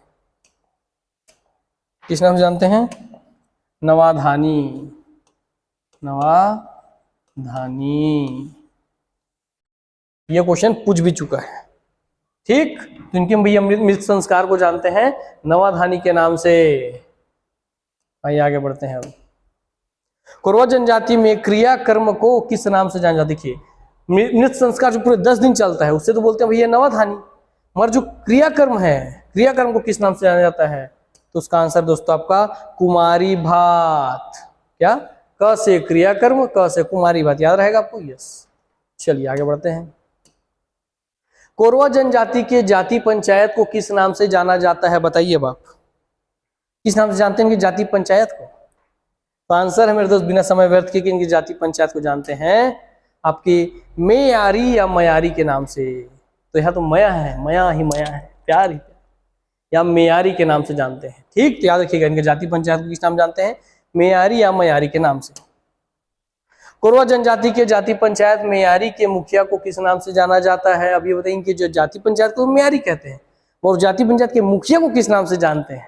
किस नाम से जानते हैं? नवाधानी, नवाधानी। ये क्वेश्चन पूछ भी चुका है, ठीक। तो इनके भैया मृत संस्कार को जानते हैं नवाधानी के नाम से। आइए आगे बढ़ते हैं। अब कोरवा जनजाति में क्रिया कर्म को किस नाम से जाना जाता है? देखिए मृत संस्कार जो पूरे 10 दिन चलता है उससे तो बोलते हैं भैया नवाधानी, मगर जो क्रियाकर्म है, क्रियाकर्म को किस नाम से जाना जाता है? तो उसका आंसर दोस्तों आपका कुमारी भात। क्या? क से क्रियाकर्म, क से कुमारी भात, याद रहेगा आपको? यस। चलिए आगे बढ़ते हैं। कोरवा जनजाति के जाति पंचायत को किस नाम से जाना जाता है? बताइए बाप, किस नाम से जानते हैं इनकी जाति पंचायत को? तो आंसर है मेरे दोस्त बिना समय व्यर्थ किए कि इनकी जाति पंचायत को जानते हैं आपकी मेयारी या मयारी के नाम से। तो यहाँ तो मया है, मया ही मया है, प्यार ही प्यार, या मेयारी के नाम से जानते हैं, ठीक। तो याद रखिएगा इनके जाति पंचायत को किस नाम जानते हैं? मेयारी या मयारी के नाम से। कोरवा जनजाति के जाति पंचायत मेयारी के मुखिया को किस नाम से जाना जाता है? अब ये बताइए, इनकी जो जाति पंचायत को मेयारी कहते हैं, और जाति पंचायत के मुखिया को किस नाम से जानते हैं?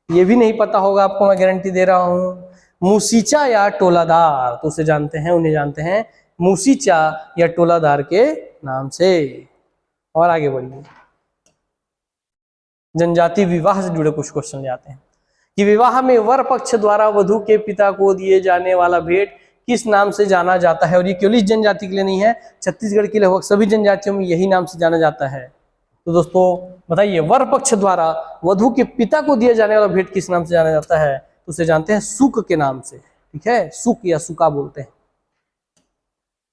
ये भी नहीं पता होगा आपको, मैं गारंटी दे रहा हूँ। मूसीचा या टोलादार, तो उसे जानते हैं, उन्हें जानते हैं मूसीचा या टोलादार के नाम से। और आगे बढ़िए, जनजाति विवाह से जुड़े कुछ क्वेश्चन ले आते हैं कि विवाह में वर पक्ष द्वारा वधु के पिता को दिए जाने वाला भेंट किस नाम से जाना जाता है? और ये केवल इस जनजाति के लिए नहीं है, छत्तीसगढ़ के लगभग सभी जनजातियों में यही नाम से जाना जाता है। तो दोस्तों बताइए, वर पक्ष द्वारा वधु के पिता को दिया जाने वाला भेंट किस नाम से जाना जाता है? तो उसे जानते हैं सुक के नाम से, ठीक है, सुक या सुका बोलते हैं।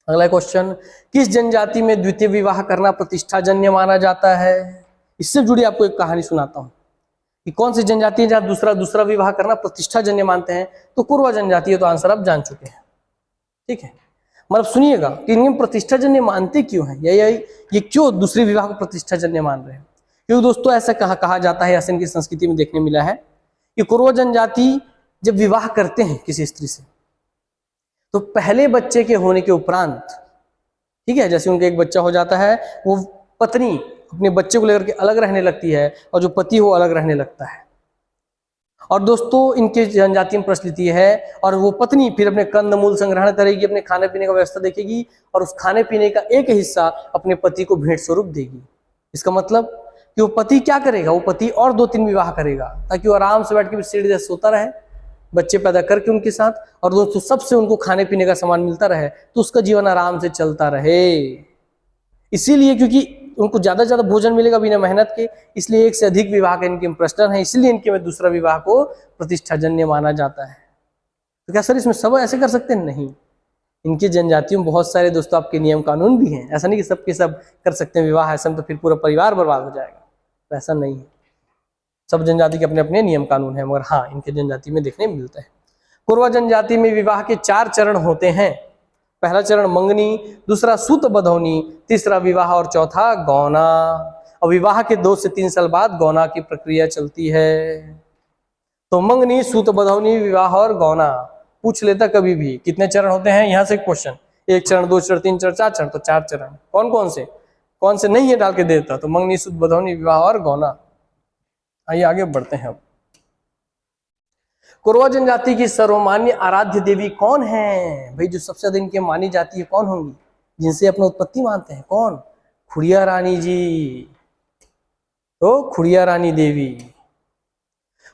अगला क्वेश्चन, किस जनजाति में द्वितीय विवाह करना प्रतिष्ठाजन्य माना जाता है? इससे जुड़ी आपको एक कहानी सुनाता हूं कि कौन सी जनजाति है जहां दूसरा विवाह करना प्रतिष्ठाजन्य मानते हैं? तो कोरवा जनजाति है। तो आंसर आप जान चुके हैं, ठीक है। मतलब सुनिएगा कि इनमें प्रतिष्ठाजन्य मानते क्यों हैं, ये क्यों दूसरे विवाह को प्रतिष्ठाजन्य मान रहे हैं? क्योंकि दोस्तों ऐसा कहा जाता है, ऐसा इनकी संस्कृति में देखने मिला है कि कोरवा जनजाति जब विवाह करते हैं किसी स्त्री से, तो पहले बच्चे के होने के उपरांत, ठीक है, जैसे उनका एक बच्चा हो जाता है, वो पत्नी अपने बच्चे को लेकर के अलग रहने लगती है और जो पति हो अलग रहने लगता है। और दोस्तों इनके जनजाति में प्रचलित है, और वो पत्नी फिर अपने कंदमूल संग्रहण करेगी, अपने खाने पीने का व्यवस्था देखेगी, और उस खाने पीने का एक हिस्सा अपने पति को भेंट स्वरूप देगी। इसका मतलब कि वो पति क्या करेगा, वो पति और 2-3 विवाह करेगा ताकि वो आराम से बैठ के सीढ़ी जैसे सोता रहे, बच्चे पैदा करके उनके साथ, और दोस्तों सबसे उनको खाने पीने का सामान मिलता रहे, तो उसका जीवन आराम से चलता रहे। इसीलिए क्योंकि उनको ज्यादा भोजन मिलेगा बिना मेहनत के, इसलिए एक से अधिक विवाह का इनके प्रचलन है, इसलिए इनके में दूसरा विवाह को प्रतिष्ठाजन्य माना जाता है। तो क्या सर इसमें सब ऐसे कर सकते हैं? नहीं, इनकी जनजातियों में बहुत सारे दोस्तों आपके नियम कानून भी हैं। ऐसा नहीं कि सबके सब कर सकते हैं विवाह, ऐसा तो फिर पूरा परिवार बर्बाद हो जाएगा, तो ऐसा नहीं है। सब जनजाति के अपने अपने नियम कानून हैं, मगर हाँ इनके जनजाति में देखने मिलता है। कोरवा जनजाति में विवाह के 4 चरण होते हैं। पहला चरण मंगनी, दूसरा सूत बधौनी, तीसरा विवाह और चौथा गौना। और विवाह के 2 से 3 साल बाद गौना की प्रक्रिया चलती है। तो मंगनी, सूत बधौनी, विवाह और गौना पूछ लेता कभी भी कितने चरण होते हैं, यहाँ से क्वेश्चन, 1 चरण, 2 चरण, 3 चरण, 4 चरण, तो 4 चरण कौन से नहीं है डाल के देता, तो मंगनी, सूत बधौनी, विवाह और गौना। आइए आगे बढ़ते हैं। अब कोरवा जनजाति की सर्वमान्य आराध्य देवी कौन है? भाई जो सबसे ज्यादा इनके मानी जाती है कौन होंगी? जिनसे अपना उत्पत्ति मानते हैं। कौन? खुड़िया रानी जी, तो खुड़िया रानी देवी।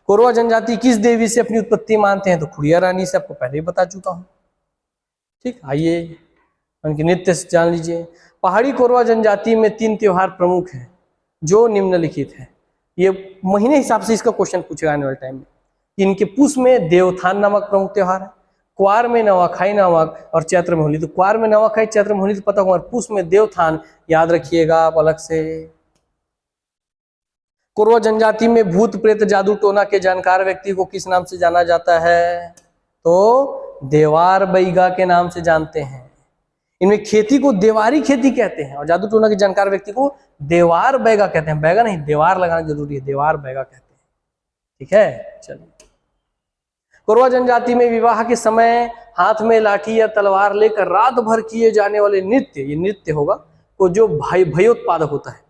कोरवा जनजाति किस देवी से अपनी उत्पत्ति मानते हैं? तो खुड़िया रानी से, आपको पहले ही बता चुका हूं। ठीक, आइए उनके नृत्य से जान लीजिए। पहाड़ी कोरवा जनजाति में 3 त्योहार प्रमुख हैं जो निम्नलिखित है। ये महीने हिसाब से इसका क्वेश्चन पूछेगा आने वाले टाइम में। इनके पुष में देवथान नामक प्रमुख त्योहार है, क्वार में नवाखाई नामक, और चैत्र में होली। तो क्वार में नवाखाई, चैत्र में होली तो पता होगा, पुष में देवथान याद रखिएगा आप अलग से। कोरवा जनजाति में भूत प्रेत जादू टोना के जानकार व्यक्ति को किस नाम से जाना जाता है? तो देवार बैगा के नाम से जानते हैं। इनमें खेती को देवारी खेती कहते हैं और जादू टोना के जानकार व्यक्ति को देवार बैगा कहते हैं। बैगा नहीं, देवार लगाना जरूरी है, देवार बैगा कहते हैं। ठीक है, चलिए। कोरवा जनजाति में विवाह के समय हाथ में लाठी या तलवार लेकर रात भर किए जाने वाले नृत्य, ये नृत्य होगा, को जो भयोत्पादक होता है,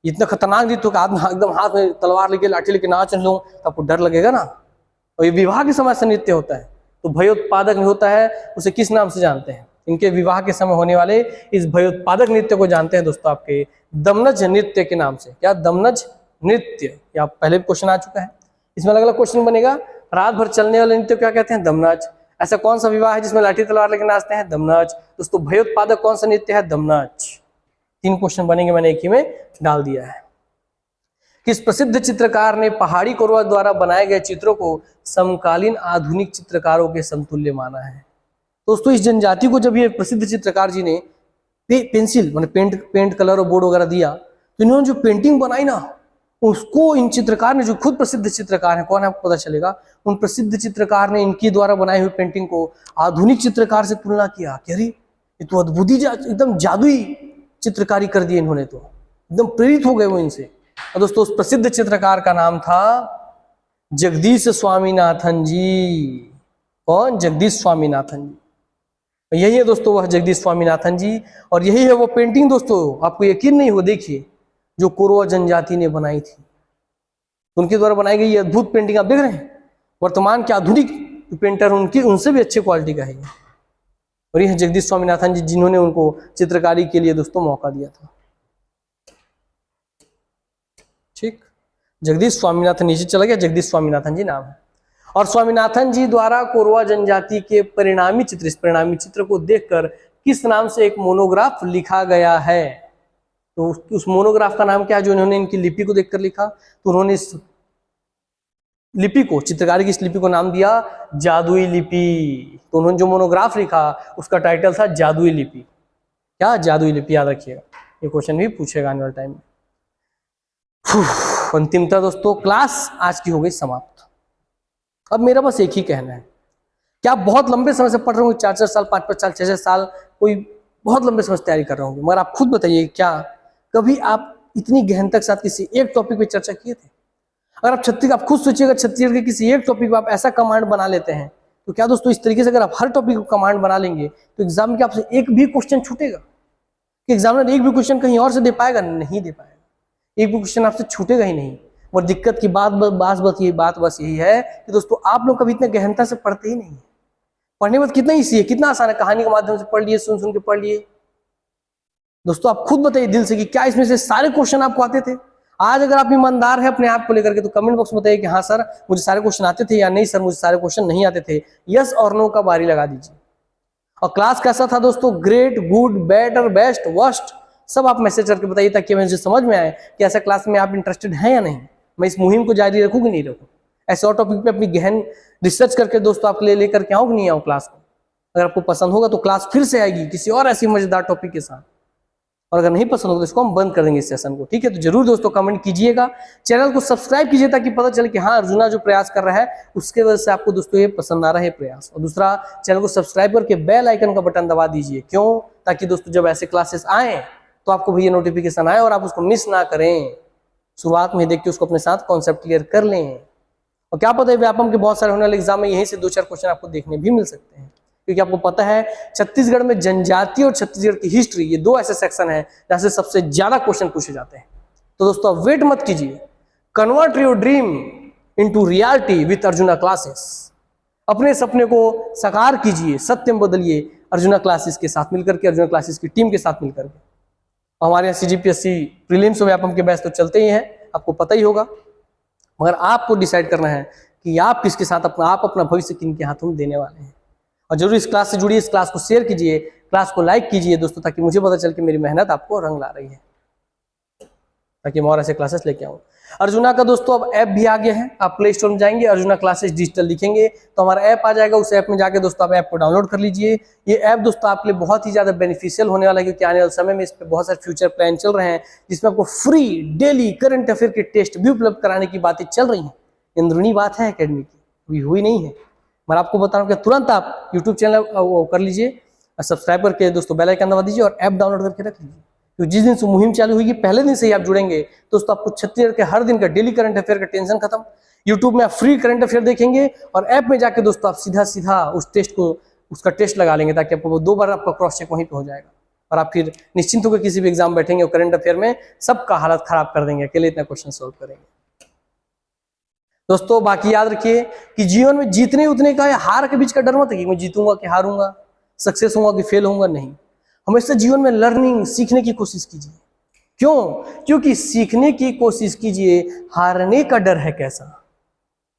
इतना खतरनाक नृत्य होगा, आदमी एकदम हाथ में तलवार लेके लाठी लेके नाच लो तो आपको डर लगेगा ना। और ये विवाह के समय से नृत्य होता है, तो भयोत्पादक होता है, उसे किस नाम से जानते हैं? इनके विवाह के समय होने वाले इस भयोत्पादक नृत्य को जानते हैं दोस्तों आपके दमनज नृत्य के नाम से। क्या? दमनज नृत्य। या पहले भी क्वेश्चन आ चुका है, इसमें अलग अलग क्वेश्चन बनेगा। रात भर चलने वाले नृत्य क्या कहते हैं? दमनज। ऐसा कौन सा विवाह है जिसमें लाठी तलवार लेकर नाचते हैं? दमनज। दोस्तों भयोत्पादक कौन सा नृत्य है? दमनज। 3 क्वेश्चन बनेंगे, मैंने एक ही में डाल दिया है। किस प्रसिद्ध चित्रकार ने पहाड़ी कोरवा द्वारा बनाए गए चित्रों को समकालीन आधुनिक चित्रकारों के समतुल्य माना है? दोस्तों इस जनजाति को जब ये प्रसिद्ध चित्रकार जी ने पेंसिल माने पेंट कलर और बोर्ड वगैरह दिया, तो इन्होंने जो पेंटिंग बनाई ना, उसको इन चित्रकार ने, जो खुद प्रसिद्ध चित्रकार है, कौन है आपको पता चलेगा, उन प्रसिद्ध चित्रकार ने इनकी द्वारा बनाई हुई पेंटिंग को आधुनिक चित्रकार से तुलना किया कि अरे ये तो अद्भुत ही एकदम जादुई चित्रकारी कर दी इन्होंने, तो एकदम प्रेरित हो गए वो इनसे। और दोस्तों उस प्रसिद्ध चित्रकार का नाम था जगदीश स्वामीनाथन जी। कौन? जगदीश स्वामीनाथन जी। यही है दोस्तों वह जगदीश स्वामीनाथन जी, और यही है वो पेंटिंग दोस्तों, आपको यकीन नहीं हो, देखिए, जो कोरवा जनजाति ने बनाई थी, उनके द्वारा बनाई गई ये अद्भुत पेंटिंग आप देख रहे हैं। वर्तमान के आधुनिक पेंटर उनसे भी अच्छे क्वालिटी का है ये। और ये है जगदीश स्वामीनाथन जी, जिन्होंने उनको चित्रकारी के लिए दोस्तों मौका दिया था। ठीक, जगदीश स्वामीनाथन, नीचे चला गया, जगदीश स्वामीनाथन जी नाम है। और स्वामीनाथन जी द्वारा कोरवा जनजाति के परिणामी चित्र, इस परिणामी चित्र को देखकर किस नाम से एक मोनोग्राफ लिखा गया है? तो उस मोनोग्राफ का नाम क्या है जो इन्होंने इनकी लिपि को देखकर लिखा? तो उन्होंने इस लिपि को, चित्रकारी की इस लिपि को नाम दिया जादुई लिपि। तो उन्होंने जो मोनोग्राफ लिखा उसका टाइटल था जादुई लिपि। क्या? जादुई लिपि, याद रखिएगा, ये क्वेश्चन भी पूछेगा आने वाले टाइम में। अंतिमतः दोस्तों क्लास आज की हो गई समाप्त। अब मेरा बस एक ही कहना है कि आप बहुत लंबे समय से पढ़ रहे होंगे, 4-4 साल, 5-5 साल, 6-6 साल, कोई बहुत लंबे समय से तैयारी कर रहे होंगे, मगर आप खुद बताइए क्या कभी आप इतनी गहनता के साथ किसी एक टॉपिक पे चर्चा किए थे? अगर आप खुद सोचिएगा, छत्तीसगढ़ के किसी एक टॉपिक पे आप ऐसा कमांड बना लेते हैं, तो क्या दोस्तों इस तरीके से अगर आप हर टॉपिक को कमांड बना लेंगे तो एग्जाम के आपसे एक भी क्वेश्चन छूटेगा? कि एग्जामिनर एक भी क्वेश्चन कहीं और से दे पाएगा? नहीं दे पाएगा, एक भी क्वेश्चन आपसे छूटेगा ही नहीं। और दिक्कत की बात बस यही है कि दोस्तों आप लोग कभी इतना गहनता से पढ़ते ही नहीं। पढ़ने में कितना ईजी है, कितना आसान है, कहानी के माध्यम से पढ़ लिए, सुन के पढ़ लिए। दोस्तों आप खुद बताइए दिल से कि क्या इसमें से सारे क्वेश्चन आपको आते थे? आज अगर आप ईमानदार है अपने आप को लेकर के तो कमेंट बॉक्स में बताइए कि हाँ सर मुझे सारे क्वेश्चन आते थे, या नहीं सर मुझे सारे क्वेश्चन नहीं आते थे। यस और नो का बारी लगा दीजिए। और क्लास कैसा था दोस्तों? Great, good, better, best, worst, सब आप मैसेज करके बताइए ताकि मुझे समझ में आए कि ऐसा क्लास में आप इंटरेस्टेड हैं या नहीं। मैं इस मुहिम को जारी रखूँ कि नहीं रखूँ, ऐसे और टॉपिक पे अपनी गहन रिसर्च करके दोस्तों आपके लिए लेकर के आऊँ कि नहीं आऊँ क्लास को। अगर आपको पसंद होगा तो क्लास फिर से आएगी किसी और ऐसी मजेदार टॉपिक के साथ, और अगर नहीं पसंद होगा तो इसको हम बंद कर देंगे इस सेशन को। ठीक है, तो जरूर दोस्तों कमेंट कीजिएगा, चैनल को सब्सक्राइब कीजिए ताकि पता चले कि हाँ अर्जुना जो प्रयास कर रहा है उसके वजह से आपको दोस्तों ये पसंद आ रहा है प्रयास। और दूसरा, चैनल को सब्सक्राइब करके बेल आइकन का बटन दबा दीजिए। क्यों? ताकि दोस्तों जब ऐसे क्लासेस आए तो आपको भैया नोटिफिकेशन आए और आप उसको मिस ना करें। शुरुआत में देख के उसको अपने साथ कॉन्सेप्ट क्लियर कर लें। और क्या पता है व्यापम के बहुत सारे होने वाले एग्जाम में यहीं से 2-4 क्वेश्चन आपको देखने भी मिल सकते हैं, क्योंकि आपको पता है छत्तीसगढ़ में जनजाति और छत्तीसगढ़ की हिस्ट्री, ये 2 ऐसे सेक्शन हैं जहां से सबसे ज्यादा क्वेश्चन पूछे जाते हैं। तो दोस्तों अब वेट मत कीजिए, convert your dream into reality with arjuna classes. अपने सपने को साकार कीजिए, सत्य में बदलिए अर्जुना क्लासेस के साथ मिलकर के, अर्जुना क्लासेस की टीम के साथ मिलकर के। हमारे यहाँ CGPSC प्रीलिम्स और व्यापम के बैच तो चलते ही हैं, आपको पता ही होगा, मगर आपको डिसाइड करना है कि आप किसके साथ अपना भविष्य किनके हाथों में देने वाले हैं। और जरूर इस क्लास से जुड़िए, इस क्लास को शेयर कीजिए, क्लास को लाइक कीजिए दोस्तों, ताकि मुझे पता चल कि मेरी मेहनत आपको रंग ला रही है, ताकि मैं और ऐसे क्लासेस लेके आऊँ। अर्जुना का दोस्तों अब ऐप भी आ गया है। आप प्ले स्टोर में जाएंगे, अर्जुना क्लासेस डिजिटल लिखेंगे तो हमारा ऐप आ जाएगा। उस ऐप में जाके दोस्तों आप ऐप को डाउनलोड कर लीजिए। ये ऐप दोस्तों आपके लिए बहुत ही ज़्यादा बेनिफिशियल होने वाला है, क्योंकि आने वाले समय में इस पर बहुत सारे फ्यूचर प्लान चल रहे हैं, जिसमें आपको फ्री डेली करंट अफेयर के टेस्ट भी उपलब्ध कराने की बातें चल रही हैं। अंदरूनी बात है अकेडमी की, अभी हुई नहीं है, मैं आपको बता रहा हूँ कि तुरंत आप यूट्यूब चैनल वो कर लीजिए, सब्सक्राइब करके दोस्तों बेल आइकन दबा दीजिए और ऐप डाउनलोड करके रख लीजिए। तो जिस दिन से मुहिम चालू हुई, पहले दिन से ही आप जुड़ेंगे दोस्तों, आपको छत्तीसगढ़ के हर दिन का डेली करंट अफेयर का टेंशन खत्म। यूट्यूब में आप फ्री करंट अफेयर देखेंगे और ऐप में जाके दोस्तों आप सीधा सीधा उस टेस्ट को, उसका टेस्ट लगा लेंगे, ताकि आपको 2 बार आपका क्रॉस चेक वहीं पे हो जाएगा और आप फिर निश्चिंत होकर किसी भी एग्जाम बैठेंगे और करंट अफेयर में सबका हालत खराब कर देंगे, अकेले इतना क्वेश्चन सोल्व करेंगे। दोस्तों बाकी याद रखिए कि जीवन में जीतने उतने का, हार के बीच का डर मत है कि मैं जीतूंगा कि हारूंगा, सक्सेस होगा कि फेल होऊंगा, नहीं। हमेशा जीवन में लर्निंग, सीखने की कोशिश कीजिए। क्यों? क्योंकि सीखने की कोशिश कीजिए, हारने का डर है कैसा।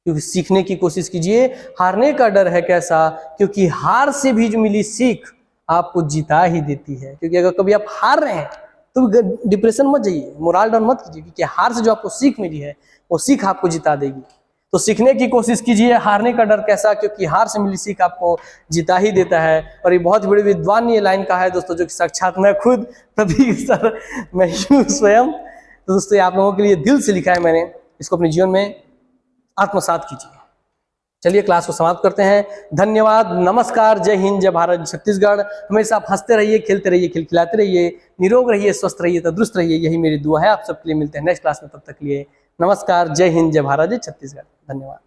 क्योंकि सीखने की कोशिश कीजिए, हारने का डर है कैसा, क्योंकि हार से भी जो मिली सीख आपको जिता ही देती है। क्योंकि अगर कभी आप हार रहे हैं तो डिप्रेशन मत जाइए, मोरल डाउन मत कीजिए, क्योंकि हार से जो आपको सीख मिली है वो सीख आपको जिता देगी। तो सीखने की कोशिश कीजिए, हारने का डर कैसा, क्योंकि हार से मिली सीख आपको जिता ही देता है। और ये बहुत बड़ी विद्वान ये लाइन का है दोस्तों, जो कि साक्षात मैं खुद प्रतीक सर, मैं स्वयं। तो दोस्तों आप लोगों के लिए दिल से लिखा है मैंने, इसको अपने जीवन में आत्मसात कीजिए। चलिए क्लास को समाप्त करते हैं। धन्यवाद, नमस्कार, जय हिंद, जय भारत, छत्तीसगढ़। हमेशा आप हंसते रहिए, खेलते रहिए, खिलखिलाते रहिए, निरोग रहिए, स्वस्थ रहिए, तंदुरुस्त रहिए, यही मेरी दुआ है आप सबके लिए। मिलते हैं नेक्स्ट क्लास में, तब तक के लिए नमस्कार, जय हिंद, जय भारत, जय छत्तीसगढ़। धन्यवाद।